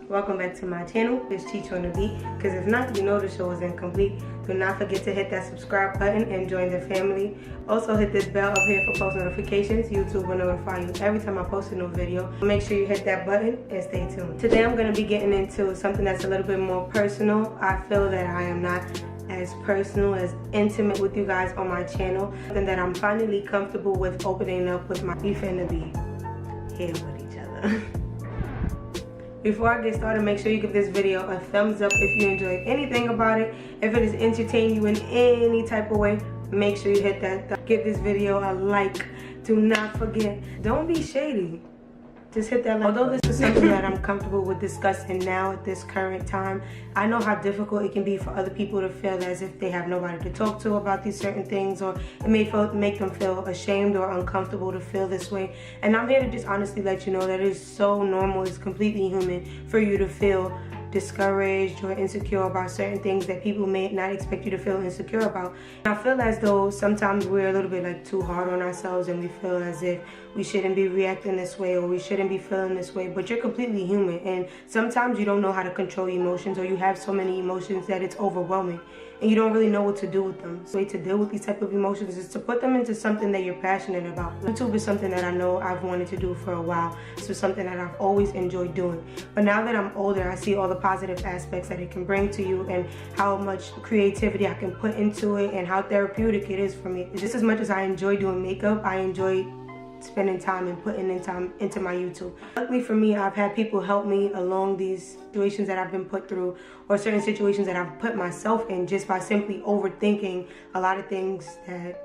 Welcome back to my channel. It's Cheech on the beat, because if not, you know the show is incomplete. Do not forget to hit that subscribe button and join the family. Also hit this bell up here for post notifications. YouTube will notify you every time I post a new video. Make sure you hit that button and stay tuned. Today I'm going to be getting into something that's a little bit more personal. I feel that I am not as personal, as intimate with you guys on my channel, and that I'm finally comfortable with opening up with my finna be here with each other. Before I get started, make sure you give this video a thumbs up if you enjoyed anything about it. If it has entertained you in any type of way, make sure you hit that give this video a like. Do not forget, don't be shady. Just hit that like. Although this is something that I'm comfortable with discussing now at this current time, I know how difficult it can be for other people to feel as if they have nobody to talk to about these certain things, or it may make them feel ashamed or uncomfortable to feel this way. And I'm here to just honestly let you know that it's so normal, it's completely human for you to feel discouraged or insecure about certain things that people may not expect you to feel insecure about. And I feel as though sometimes we're a little bit like too hard on ourselves, and we feel as if we shouldn't be reacting this way or we shouldn't be feeling this way, but you're completely human, and sometimes you don't know how to control emotions, or you have so many emotions that it's overwhelming and you don't really know what to do with them. So the way to deal with these type of emotions is to put them into something that you're passionate about. YouTube is something that I know I've wanted to do for a while. This is something that I've always enjoyed doing. But now that I'm older, I see all the positive aspects that it can bring to you, and how much creativity I can put into it, and how therapeutic it is for me. Just as much as I enjoy doing makeup, I enjoy spending time and putting in time into my YouTube. Luckily for me, I've had people help me along these situations that I've been put through, or certain situations that I've put myself in just by simply overthinking a lot of things that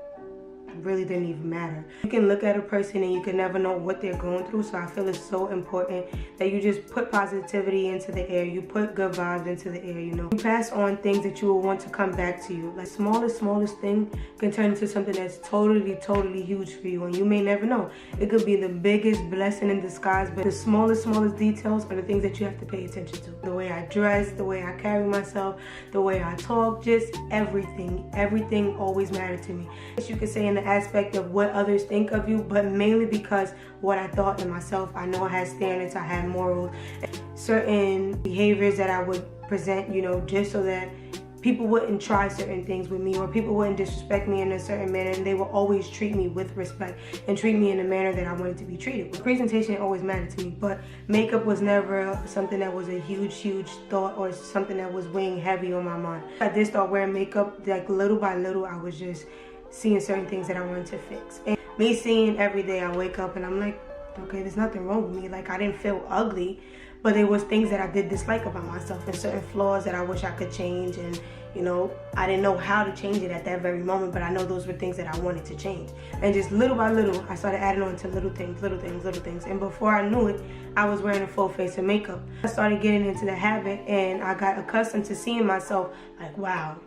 really didn't even matter. You can look at a person and you can never know what they're going through, so I feel it's so important that you just put positivity into the air. You put good vibes into the air, you know. You pass on things that you will want to come back to you. Like smallest thing can turn into something that's totally huge for you, and you may never know. It could be the biggest blessing in disguise, but the smallest details are the things that you have to pay attention to. The way I dress, the way I carry myself, the way I talk, just everything always mattered to me. As you could say in the aspect of what others think of you, but mainly because what I thought in myself. I know I had standards, I had morals, certain behaviors that I would present, you know, just so that people wouldn't try certain things with me, or people wouldn't disrespect me in a certain manner, and they will always treat me with respect and treat me in a manner that I wanted to be treated. Presentation always mattered to me, but makeup was never something that was a huge thought, or something that was weighing heavy on my mind. I did start wearing makeup, like little by little. I was just seeing certain things that I wanted to fix. And me seeing every day, I wake up and I'm like, okay, there's nothing wrong with me. Like, I didn't feel ugly, but there was things that I did dislike about myself, and certain flaws that I wish I could change. And you know, I didn't know how to change it at that very moment, but I know those were things that I wanted to change. And just little by little, I started adding on to little things. And before I knew it, I was wearing a full face of makeup. I started getting into the habit, and I got accustomed to seeing myself like, wow,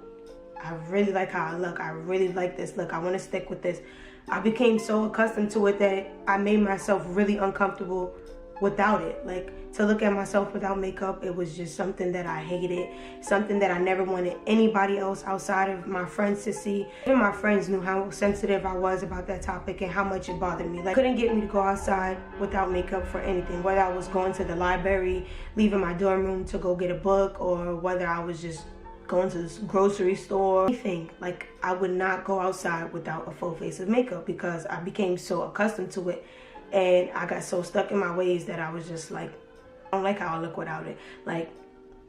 I really like how I look. I really like this look. I want to stick with this. I became so accustomed to it that I made myself really uncomfortable without it. Like, to look at myself without makeup, it was just something that I hated, something that I never wanted anybody else outside of my friends to see. Even my friends knew how sensitive I was about that topic and how much it bothered me. Like, couldn't get me to go outside without makeup for anything, whether I was going to the library, leaving my dorm room to go get a book, or whether I was just going to the grocery store, anything. Like, I would not go outside without a full face of makeup, because I became so accustomed to it, and I got so stuck in my ways that I was just like, I don't like how I look without it. Like,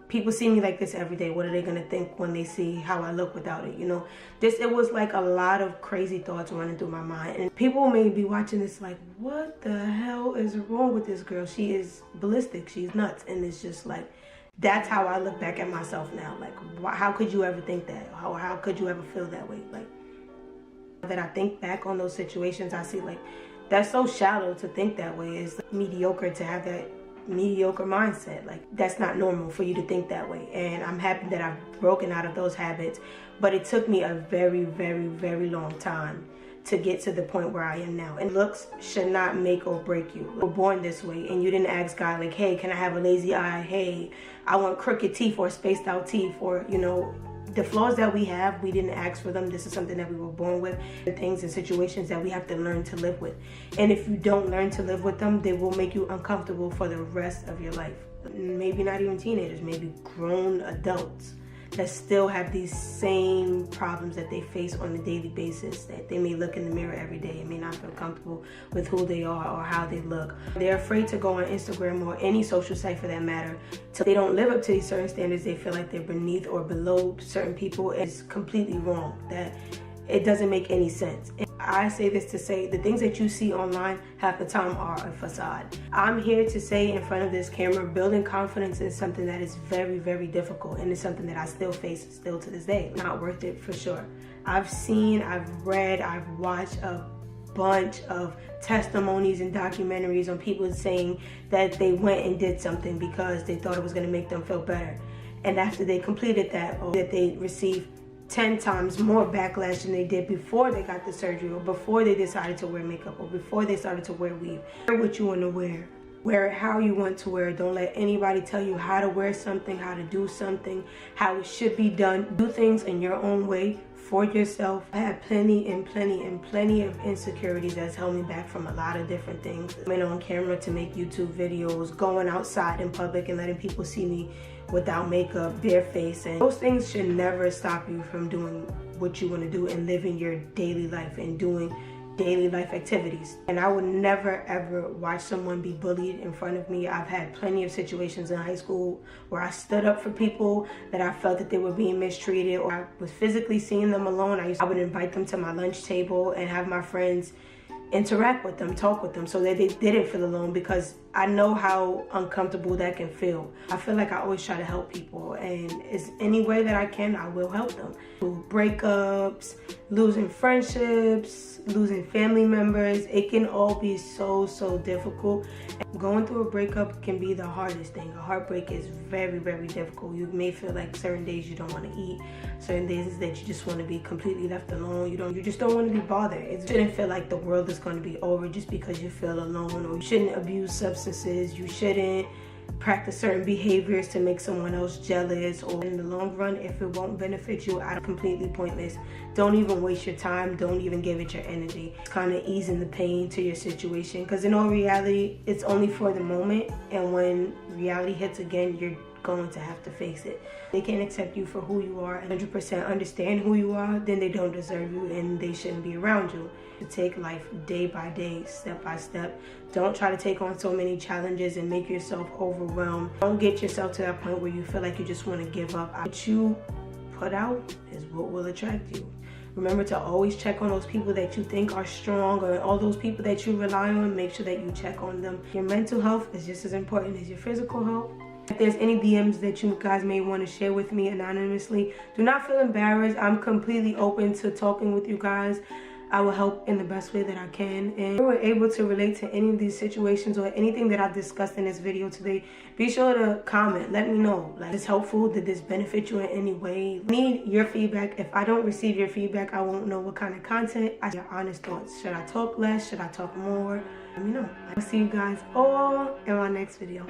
people see me like this every day. What are they gonna think when they see how I look without it? You know, it was like a lot of crazy thoughts running through my mind, and people may be watching this like, what the hell is wrong with this girl? She is ballistic, she's nuts. And it's just like, that's how I look back at myself now. Like, how could you ever think that? How could you ever feel that way? Like, that I think back on those situations, I see like, that's so shallow to think that way. It's mediocre to have that mediocre mindset. Like, that's not normal for you to think that way. And I'm happy that I've broken out of those habits, but it took me a very long time to get to the point where I am now. And looks should not make or break you. We're born this way, and you didn't ask God like, hey, can I have a lazy eye? Hey, I want crooked teeth or spaced out teeth, or, you know, the flaws that we have, we didn't ask for them. This is something that we were born with, and things and situations that we have to learn to live with. And if you don't learn to live with them, they will make you uncomfortable for the rest of your life. Maybe not even teenagers, maybe grown adults that still have these same problems that they face on a daily basis, that they may look in the mirror every day and may not feel comfortable with who they are or how they look. They're afraid to go on Instagram or any social site for that matter. So they don't live up to these certain standards. They feel like they're beneath or below certain people. It's completely wrong. That it doesn't make any sense. And I say this to say the things that you see online half the time are a facade. I'm here to say in front of this camera, building confidence is something that is very, very difficult, and it's something that I still face still to this day. Not worth it for sure. I've seen, I've read, I've watched a bunch of testimonies and documentaries on people saying that they went and did something because they thought it was going to make them feel better. And after they completed that, or that they received 10 times more backlash than they did before they got the surgery, or before they decided to wear makeup, or before they started to wear weave. Wear what you want to wear. Wear it how you want to wear it. Don't let anybody tell you how to wear something, how to do something, how it should be done. Do things in your own way for yourself. I had plenty of insecurities that's held me back from a lot of different things. I went on camera to make YouTube videos, going outside in public and letting people see me without makeup, bare face, and those things should never stop you from doing what you want to do and living your daily life and doing daily life activities. And I would never ever watch someone be bullied in front of me. I've had plenty of situations in high school where I stood up for people that I felt that they were being mistreated, or I was physically seeing them alone. I would invite them to my lunch table and have my friends interact with them, talk with them, so that they didn't feel alone, because I know how uncomfortable that can feel. I feel like I always try to help people, and it's any way that I can, I will help them. Through breakups, losing friendships, losing family members, it can all be so difficult. And going through a breakup can be the hardest thing. A heartbreak is very, very difficult. You may feel like certain days you don't want to eat, certain days that you just want to be completely left alone. You just don't want to be bothered. It shouldn't feel like the world is going to be over just because you feel alone, or you shouldn't abuse substances, you shouldn't practice certain behaviors to make someone else jealous, or in the long run, if it won't benefit you, it's completely pointless. Don't even waste your time. Don't even give it your energy. It's kind of easing the pain to your situation, because in all reality, it's only for the moment, and when reality hits again, you're going to have to face it. They can't accept you for who you are, 100% understand who you are, then they don't deserve you and they shouldn't be around you. To take life day by day, step by step. Don't try to take on so many challenges and make yourself overwhelmed. Don't get yourself to that point where you feel like you just want to give up. What you put out is what will attract you. Remember to always check on those people that you think are strong, or all those people that you rely on. Make sure that you check on them. Your mental health is just as important as your physical health. If there's any DMs that you guys may want to share with me anonymously, do not feel embarrassed. I'm completely open to talking with you guys. I will help in the best way that I can. And if you were able to relate to any of these situations or anything that I discussed in this video today, be sure to comment. Let me know. Like, is this helpful? Did this benefit you in any way? I need your feedback. If I don't receive your feedback, I won't know what kind of content. I need your honest thoughts. Should I talk less? Should I talk more? Let me know. I'll see you guys all in my next video.